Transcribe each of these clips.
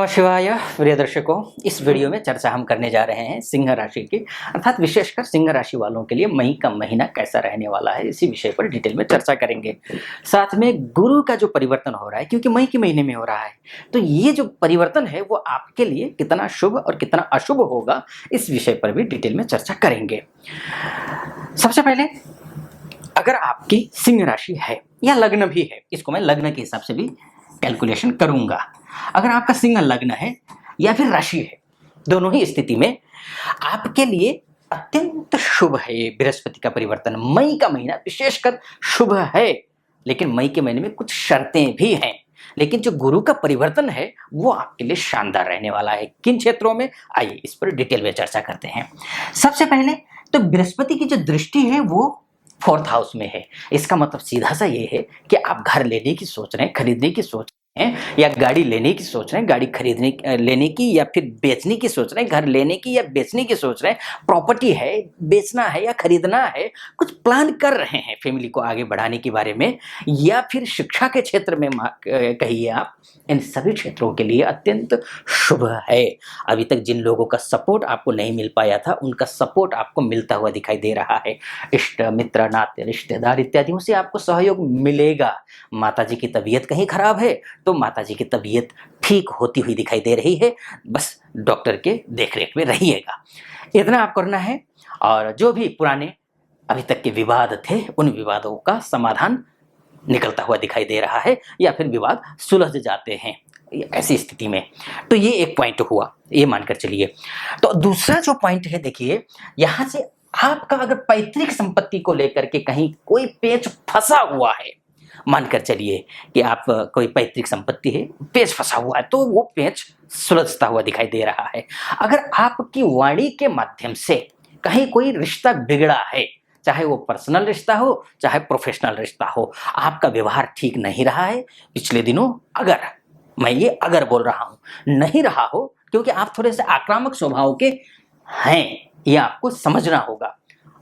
नमः शिवाय। प्रिय दर्शकों, इस वीडियो में चर्चा हम करने जा रहे हैं सिंह राशि की, अर्थात विशेषकर सिंह राशि वालों के लिए मई का महीना कैसा रहने वाला है, इसी विषय पर डिटेल में चर्चा करेंगे। साथ में गुरु का जो परिवर्तन हो रहा है, क्योंकि मई के महीने में हो रहा है, तो ये जो परिवर्तन है वो आपके लिए कितना शुभ और कितना अशुभ होगा, इस विषय पर भी डिटेल में चर्चा करेंगे। सबसे पहले, अगर आपकी सिंह राशि है या लग्न भी है, इसको मैं लग्न के हिसाब से भी कैलकुलेशन करूंगा। अगर आपका सिंह लग्न है या फिर राशि है, दोनों ही स्थिति में आपके लिए अत्यंत शुभ है ये बृहस्पति का परिवर्तन। मई का महीना विशेषकर शुभ है, लेकिन मई के महीने में कुछ शर्तें भी हैं। लेकिन जो गुरु का परिवर्तन है वो आपके लिए शानदार रहने वाला है। किन क्षेत्रों में, आइए इस पर डिटेल में चर्चा करते हैं। सबसे पहले तो बृहस्पति की जो दृष्टि है वो 4th हाउस में है। इसका मतलब सीधा सा ये है कि आप घर लेने की सोच रहे हैं, खरीदने की सोच रहे हैं, या गाड़ी लेने की सोच रहे हैं, गाड़ी खरीदने लेने की या फिर बेचने की सोच रहे हैं, घर लेने की या बेचने की सोच रहे हैं, प्रॉपर्टी है, बेचना है या खरीदना है, कुछ प्लान कर रहे हैं फैमिली को आगे बढ़ाने के बारे में, या फिर शिक्षा के क्षेत्र में कहिए आप, इन सभी क्षेत्रों के लिए अत्यंत शुभ है। अभी तक जिन लोगों का सपोर्ट आपको नहीं मिल पाया था, उनका सपोर्ट आपको मिलता हुआ दिखाई दे रहा है। इष्ट मित्र नाते रिश्तेदार इत्यादियों से आपको सहयोग मिलेगा। माता जी की तबीयत कहीं खराब है तो माता जी की तबीयत ठीक होती हुई दिखाई दे रही है, बस डॉक्टर के देखरेख में रहिएगा। इतना आप करना है। और जो भी पुराने अभी तक के विवाद थे, उन विवादों का समाधान निकलता हुआ दिखाई दे रहा है, या फिर विवाद सुलझ जाते हैं ऐसी स्थिति में। तो ये एक पॉइंट हुआ, ये मानकर चलिए। तो दूसरा जो पॉइंट है, देखिए यहां से आपका अगर पैतृक संपत्ति को लेकर के कहीं कोई पेच फंसा हुआ है, मानकर चलिए कि आप कोई पैतृक संपत्ति है, पेच फंसा हुआ है, तो वो पेच सुलझता हुआ दिखाई दे रहा है। अगर आपकी वाणी के माध्यम से कहीं कोई रिश्ता बिगड़ा है, चाहे वो पर्सनल रिश्ता हो चाहे प्रोफेशनल रिश्ता हो, आपका व्यवहार ठीक नहीं रहा है पिछले दिनों, अगर मैं ये अगर बोल रहा हूं, नहीं रहा हो, क्योंकि आप थोड़े से आक्रामक स्वभाव के हैं, ये आपको समझना होगा।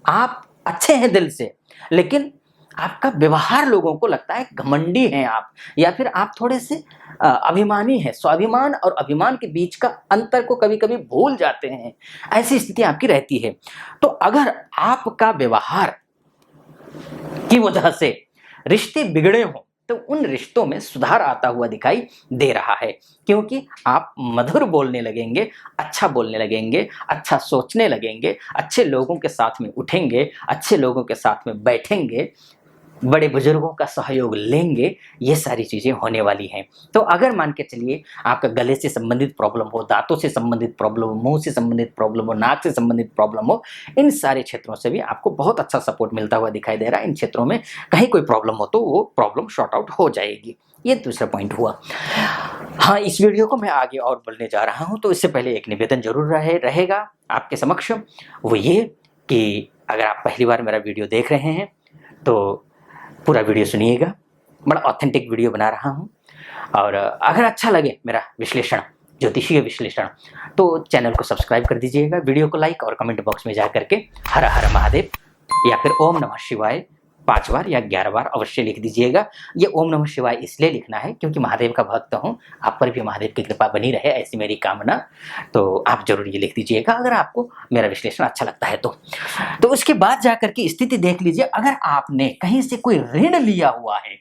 आप अच्छे हैं दिल से, लेकिन आपका व्यवहार लोगों को लगता है घमंडी हैं आप, या फिर आप थोड़े से अभिमानी हैं। स्वाभिमान और अभिमान के बीच का अंतर को कभी कभी भूल जाते हैं, ऐसी स्थिति आपकी रहती है। तो अगर आपका व्यवहार की वजह से रिश्ते बिगड़े हों, तो उन रिश्तों में सुधार आता हुआ दिखाई दे रहा है, क्योंकि आप मधुर बोलने लगेंगे, अच्छा बोलने लगेंगे, अच्छा सोचने लगेंगे, अच्छे लोगों के साथ में उठेंगे, अच्छे लोगों के साथ में बैठेंगे, बड़े बुजुर्गों का सहयोग लेंगे। ये सारी चीजें होने वाली हैं। तो अगर मान के चलिए आपका गले से संबंधित प्रॉब्लम हो, दांतों से संबंधित प्रॉब्लम हो, मुंह से संबंधित प्रॉब्लम हो, नाक से संबंधित प्रॉब्लम हो, इन सारे क्षेत्रों से भी आपको बहुत अच्छा सपोर्ट मिलता हुआ दिखाई दे रहा है। इन क्षेत्रों में कहीं कोई प्रॉब्लम हो तो वो प्रॉब्लम शॉर्ट आउट हो जाएगी। ये दूसरा पॉइंट हुआ। हाँ, इस वीडियो को मैं आगे और बोलने जा रहा हूँ, तो इससे पहले एक निवेदन जरूर रहेगा आपके समक्ष। वो ये कि अगर आप पहली बार मेरा वीडियो देख रहे हैं तो पूरा वीडियो सुनिएगा। बड़ा ऑथेंटिक वीडियो बना रहा हूँ, और अगर अच्छा लगे मेरा विश्लेषण, ज्योतिषीय विश्लेषण, तो चैनल को सब्सक्राइब कर दीजिएगा, वीडियो को लाइक, और कमेंट बॉक्स में जा करके हर हर महादेव या फिर ओम नमः शिवाय 5 बार या 11 बार अवश्य लिख दीजिएगा। ये ओम नमः शिवाय इसलिए लिखना है क्योंकि महादेव का भक्त हूँ, आप पर भी महादेव की कृपा बनी रहे, ऐसी मेरी कामना। तो आप जरूर ये लिख दीजिएगा अगर आपको मेरा विश्लेषण अच्छा लगता है तो उसके बाद जाकर के स्थिति देख लीजिए। अगर आपने कहीं से कोई ऋण लिया हुआ है,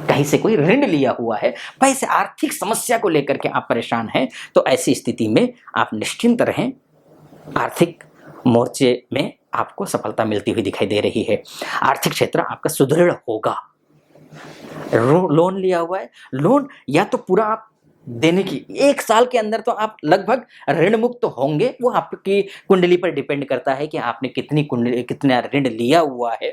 कहीं से कोई ऋण लिया हुआ है, पैसे आर्थिक समस्या को लेकर के आप परेशान हैं, तो ऐसी स्थिति में आप निश्चिंत रहें, आर्थिक मोर्चे में आपको सफलता मिलती हुई दिखाई दे रही है। आर्थिक क्षेत्र आपका सुदृढ़ होगा। लोन लिया हुआ है, लोन या तो पूरा आप देने की 1 साल के अंदर तो आप लगभग ऋण मुक्त होंगे। वो आपकी कुंडली पर डिपेंड करता है कि आपने कितना ऋण लिया हुआ है,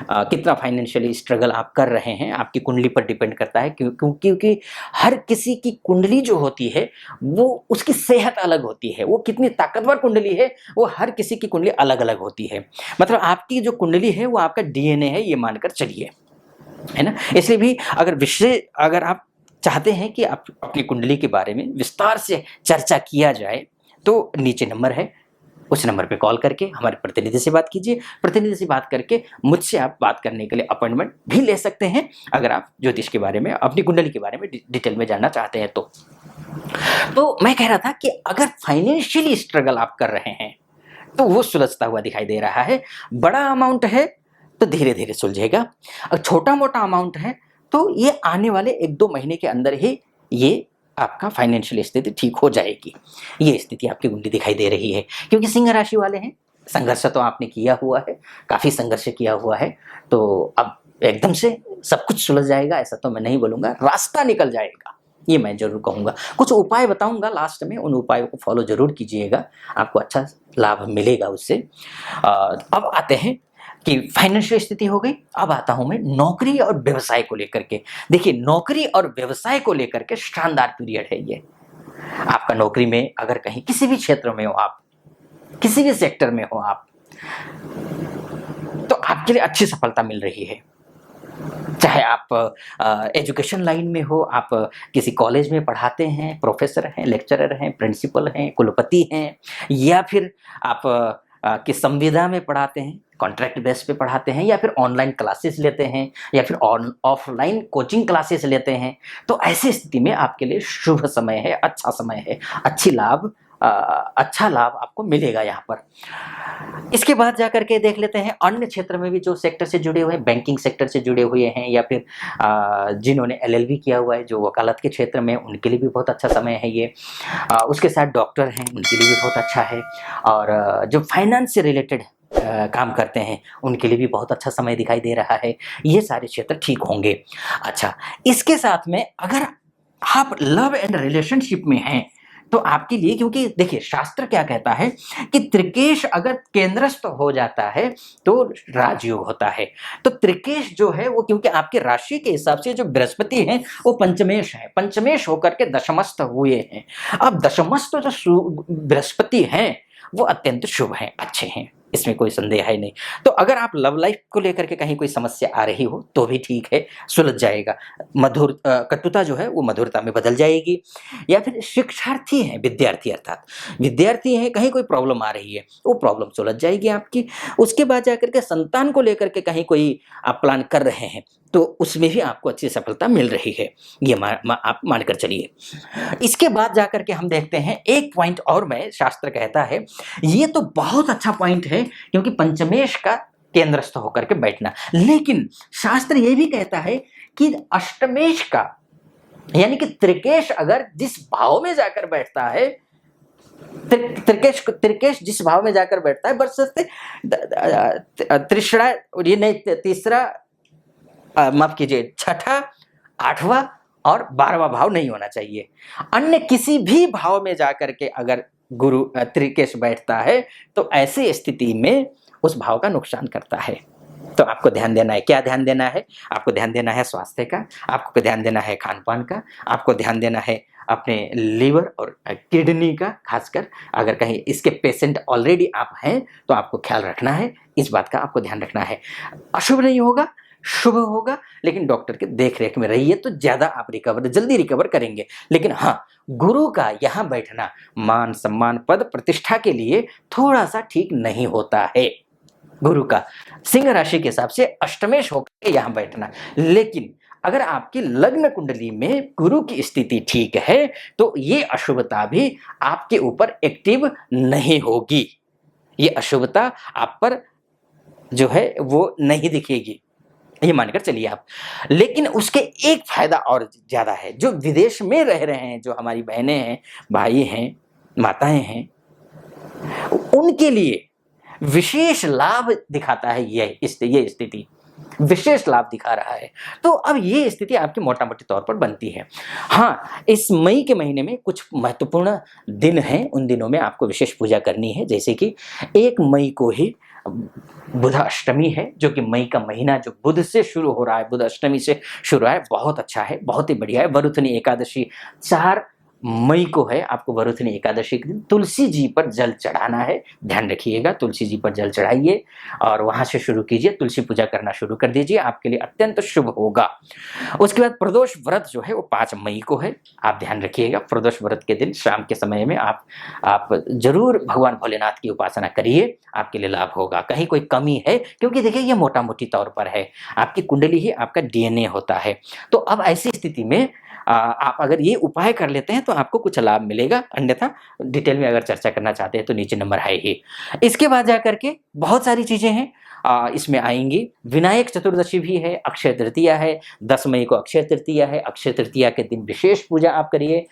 कितना फाइनेंशियली स्ट्रगल आप कर रहे हैं, आपकी कुंडली पर डिपेंड करता है। क्योंकि हर किसी की कुंडली जो होती है वो उसकी सेहत अलग होती है, वो कितनी ताकतवर कुंडली है वो हर किसी की कुंडली अलग अलग होती है। मतलब आपकी जो कुंडली है वो आपका डीएनए है, ये मानकर चलिए, है ना। इसलिए भी अगर आप चाहते हैं कि आप अपनी कुंडली के बारे में विस्तार से चर्चा किया जाए, तो नीचे नंबर है, उस नंबर पे कॉल करके हमारे प्रतिनिधि से बात कीजिए। प्रतिनिधि से बात करके मुझसे आप बात करने के लिए अपॉइंटमेंट भी ले सकते हैं, अगर आप ज्योतिष के बारे में, अपनी कुंडली के बारे में डिटेल में जानना चाहते हैं तो। तो मैं कह रहा था कि अगर फाइनेंशियली स्ट्रगल आप कर रहे हैं तो वो सुलझता हुआ दिखाई दे रहा है। बड़ा अमाउंट है तो धीरे-धीरे सुलझेगा, और छोटा-मोटा अमाउंट है तो ये आने वाले 1-2 महीने के अंदर ही ये आपका फाइनेंशियल स्थिति ठीक हो जाएगी। ये स्थिति आपकी कुंडली दिखाई दे रही है, क्योंकि सिंह राशि वाले हैं, संघर्ष तो आपने किया हुआ है, काफ़ी संघर्ष किया हुआ है, तो अब एकदम से सब कुछ सुलझ जाएगा ऐसा तो मैं नहीं बोलूँगा, रास्ता निकल जाएगा, ये मैं ज़रूर कहूँगा। कुछ उपाय बताऊँगा लास्ट में, उन उपायों को फॉलो ज़रूर कीजिएगा, आपको अच्छा लाभ मिलेगा उससे। अब आते हैं कि फाइनेंशियल स्थिति हो गई, अब आता हूँ मैं नौकरी और व्यवसाय को लेकर के। देखिए, नौकरी और व्यवसाय को लेकर के शानदार पीरियड है ये। आपका नौकरी में अगर कहीं किसी भी क्षेत्र में हो आप, किसी भी सेक्टर में हो आप, तो आपके लिए अच्छी सफलता मिल रही है। चाहे आप एजुकेशन लाइन में हो, आप किसी कॉलेज में पढ़ाते हैं, प्रोफेसर हैं, लेक्चरर हैं, प्रिंसिपल हैं, कुलपति हैं, या फिर आप किस संविदा में पढ़ाते हैं, कॉन्ट्रैक्ट बेस पे पढ़ाते हैं, या फिर ऑनलाइन क्लासेस लेते हैं, या फिर ऑफलाइन कोचिंग क्लासेस लेते हैं, तो ऐसी स्थिति में आपके लिए शुभ समय है, अच्छा समय है, अच्छा लाभ आपको मिलेगा यहाँ पर। इसके बाद जाकर के देख लेते हैं अन्य क्षेत्र में भी जो सेक्टर से जुड़े हुए हैं, बैंकिंग सेक्टर से जुड़े हुए हैं, या फिर जिन्होंने एलएलबी किया हुआ है, जो वकालत के क्षेत्र में, उनके लिए भी बहुत अच्छा समय है ये। उसके साथ डॉक्टर हैं, उनके लिए भी बहुत अच्छा है, और जो फाइनेंस से रिलेटेड काम करते हैं उनके लिए भी बहुत अच्छा समय दिखाई दे रहा है। ये सारे क्षेत्र ठीक होंगे। अच्छा, इसके साथ में अगर आप लव एंड रिलेशनशिप में हैं तो आपके लिए, क्योंकि देखिए शास्त्र क्या कहता है कि त्रिकेश अगर केंद्रस्थ हो जाता है तो राजयोग होता है। तो त्रिकेश जो है वो, क्योंकि आपके राशि के हिसाब से जो बृहस्पति हैं वो पंचमेश है, पंचमेश होकर के दशमस्थ हुए हैं। अब दशमस्थ जो बृहस्पति हैं वो अत्यंत शुभ हैं, अच्छे हैं, इसमें कोई संदेह है नहीं। तो अगर आप लव लाइफ को लेकर के कहीं कोई समस्या आ रही हो तो भी ठीक है, सुलझ जाएगा। कटुता जो है वो मधुरता में बदल जाएगी। या फिर शिक्षार्थी हैं, विद्यार्थी अर्थात विद्यार्थी हैं, कहीं कोई प्रॉब्लम आ रही है, वो प्रॉब्लम सुलझ जाएगी आपकी। उसके बाद जाकर के संतान को लेकर के कहीं कोई आप प्लान कर रहे हैं तो उसमें भी आपको अच्छी सफलता मिल रही है, ये आप मानकर चलिए। इसके बाद जाकर के हम देखते हैं एक पॉइंट और, मैं शास्त्र कहता है ये तो बहुत अच्छा पॉइंट है, क्योंकि पंचमेश का केंद्रस्थ होकर के बैठना, लेकिन शास्त्र ये भी कहता है कि अष्टमेश का, यानी कि त्रिकेश अगर जिस भाव में जाकर बैठता है, त्रिकेश जिस भाव में जाकर बैठता है, बरसते तीसरा, ये नहीं, तीसरा, माफ कीजिए, छठा, आठवां और 12वां भाव नहीं होना चाहिए। अन्य किसी भी भाव में जाकर के अगर गुरु त्रिकेश बैठता है तो ऐसी स्थिति में उस भाव का नुकसान करता है। तो आपको ध्यान देना है, क्या ध्यान देना है? आपको ध्यान देना है स्वास्थ्य का, आपको ध्यान देना है खान पान का, आपको ध्यान देना है अपने लीवर और किडनी का, खासकर अगर कहीं इसके पेशेंट ऑलरेडी आप हैं तो आपको ख्याल रखना है, इस बात का आपको ध्यान रखना है। अशुभ नहीं होगा, शुभ होगा, लेकिन डॉक्टर के देख रेख में रहिए तो ज्यादा आप जल्दी रिकवर करेंगे। लेकिन हाँ, गुरु का यहाँ बैठना मान सम्मान पद प्रतिष्ठा के लिए थोड़ा सा ठीक नहीं होता है। गुरु का सिंह राशि के हिसाब से अष्टमेश होकर यहाँ बैठना, लेकिन अगर आपकी लग्न कुंडली में गुरु की स्थिति ठीक है तो ये अशुभता भी आपके ऊपर एक्टिव नहीं होगी, ये अशुभता आप पर जो है वो नहीं दिखेगी, ये मानकर चलिए आप। लेकिन उसके एक फायदा और ज्यादा है, जो विदेश में रह रहे हैं, जो हमारी बहनें हैं, भाई हैं, माताएं हैं, उनके लिए विशेष लाभ दिखाता है ये स्थिति विशेष लाभ दिखा रहा है। तो अब ये स्थिति आपकी मोटा मोटी तौर पर बनती है। हाँ, इस मई के महीने में कुछ महत्वपूर्ण दिन हैं, उन दिनों में आपको विशेष पूजा करनी है। जैसे कि 1 मई को ही बुध अष्टमी है, जो कि मई का महीना जो बुध से शुरू हो रहा है, बुध अष्टमी से शुरू है, बहुत अच्छा है, बहुत ही बढ़िया है। वरुथनी एकादशी 4 मई को है, आपको वरुथनी एकादशी के दिन तुलसी जी पर जल चढ़ाना है, ध्यान रखिएगा, तुलसी जी पर जल चढ़ाइए और वहां से शुरू कीजिए, तुलसी पूजा करना शुरू कर दीजिए, आपके लिए अत्यंत शुभ होगा। उसके बाद प्रदोष व्रत जो है वो 5 मई को है, आप ध्यान रखिएगा। प्रदोष व्रत के दिन शाम के समय में आप जरूर भगवान भोलेनाथ की उपासना करिए, आपके लिए लाभ होगा। कहीं कोई कमी है, क्योंकि देखिए ये मोटा मोटी तौर पर है, आपकी कुंडली ही आपका DNA होता है। तो अब ऐसी स्थिति में आप अगर ये उपाय कर लेते हैं तो आपको कुछ लाभ मिलेगा, अन्यथा डिटेल में अगर चर्चा करना चाहते हैं तो नीचे नंबर है ही। इसके बाद जाकर के बहुत सारी चीज़ें हैं इसमें आएँगी। विनायक चतुर्दशी भी है, अक्षय तृतीया है, 10 मई को अक्षय तृतीया है। अक्षय तृतीया के दिन विशेष पूजा आप करिए,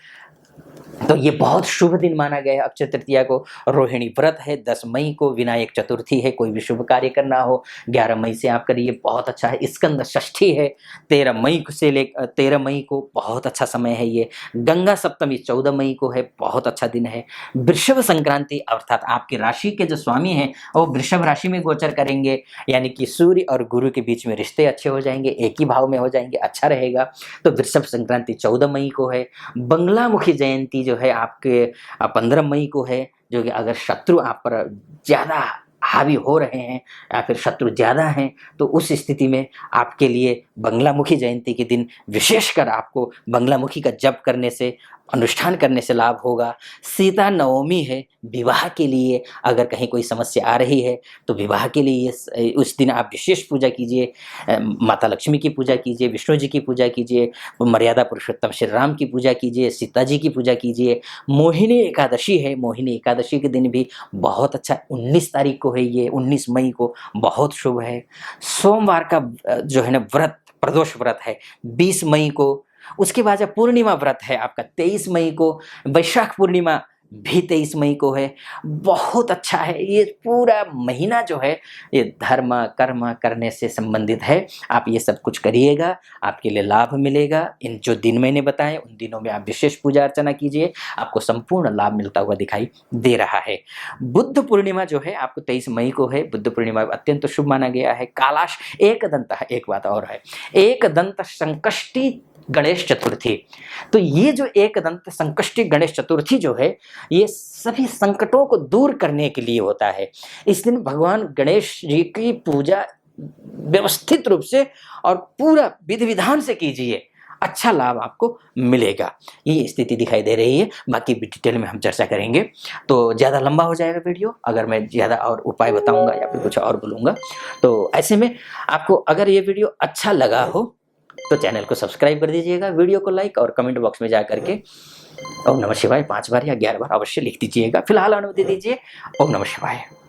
तो ये बहुत शुभ दिन माना गया है अक्षय तृतीया को। रोहिणी व्रत है, 10 मई को विनायक चतुर्थी है, कोई भी शुभ कार्य करना हो 11 मई से आप करिए, बहुत अच्छा है। स्कंद षष्ठी है 13 मई को बहुत अच्छा समय है ये। गंगा सप्तमी 14 मई को है, बहुत अच्छा दिन है। वृषभ संक्रांति अर्थात आपकी राशि के जो स्वामी हैं वो वृषभ राशि में गोचर करेंगे, यानी कि सूर्य और गुरु के बीच में रिश्ते अच्छे हो जाएंगे, एक ही भाव में हो जाएंगे, अच्छा रहेगा। तो वृषभ संक्रांति 14 मई को है। बंगलामुखी जयंती जो है आपके 15 मई को है, जो कि अगर शत्रु आप पर ज़्यादा हावी हो रहे हैं या फिर शत्रु ज़्यादा हैं तो उस स्थिति में आपके लिए बंगलामुखी जयंती के दिन विशेषकर आपको बंगलामुखी का जप करने से, अनुष्ठान करने से लाभ होगा। सीता नवमी है, विवाह के लिए अगर कहीं कोई समस्या आ रही है तो विवाह के लिए उस दिन आप विशेष पूजा कीजिए, माता लक्ष्मी की पूजा कीजिए, विष्णु जी की पूजा कीजिए, मर्यादा पुरुषोत्तम श्री राम की पूजा कीजिए, सीता जी की पूजा कीजिए। मोहिनी एकादशी है, मोहिनी एकादशी के दिन भी बहुत अच्छा, 19 तारीख को है ये, 19 मई को बहुत शुभ है। सोमवार का जो है ना व्रत, प्रदोष व्रत है 20 मई को। उसके बाद जब पूर्णिमा व्रत है आपका 23 मई को, वैशाख पूर्णिमा भी 23 मई को है, बहुत अच्छा है। ये पूरा महीना जो है ये धर्म कर्म करने से संबंधित है। आप ये सब कुछ करिएगा, आपके लिए लाभ मिलेगा। इन जो दिन मैंने बताए उन दिनों में आप विशेष पूजा अर्चना कीजिए, आपको संपूर्ण लाभ मिलता हुआ दिखाई दे रहा है। बुद्ध पूर्णिमा जो है आपको 23 मई को है, बुद्ध पूर्णिमा अत्यंत शुभ माना गया है। कालाश एक दंत, एक बात और है, एक दंत संकष्टी गणेश चतुर्थी। तो ये जो एक दंत संकष्टी गणेश चतुर्थी जो है ये सभी संकटों को दूर करने के लिए होता है। इस दिन भगवान गणेश जी की पूजा व्यवस्थित रूप से और पूरा विधि विधान से कीजिए, अच्छा लाभ आपको मिलेगा। ये स्थिति दिखाई दे रही है, बाकी डिटेल में हम चर्चा करेंगे तो ज़्यादा लंबा हो जाएगा वीडियो अगर मैं ज़्यादा और उपाय बताऊंगा या फिर कुछ और बोलूँगा। तो ऐसे में आपको अगर ये वीडियो अच्छा लगा हो तो चैनल को सब्सक्राइब कर दीजिएगा, वीडियो को लाइक और कमेंट बॉक्स में जा करके ओम नमः शिवाय 5 बार या 11 बार अवश्य लिख दीजिएगा। फिलहाल अनुमति दीजिए। ओम नमः शिवाय।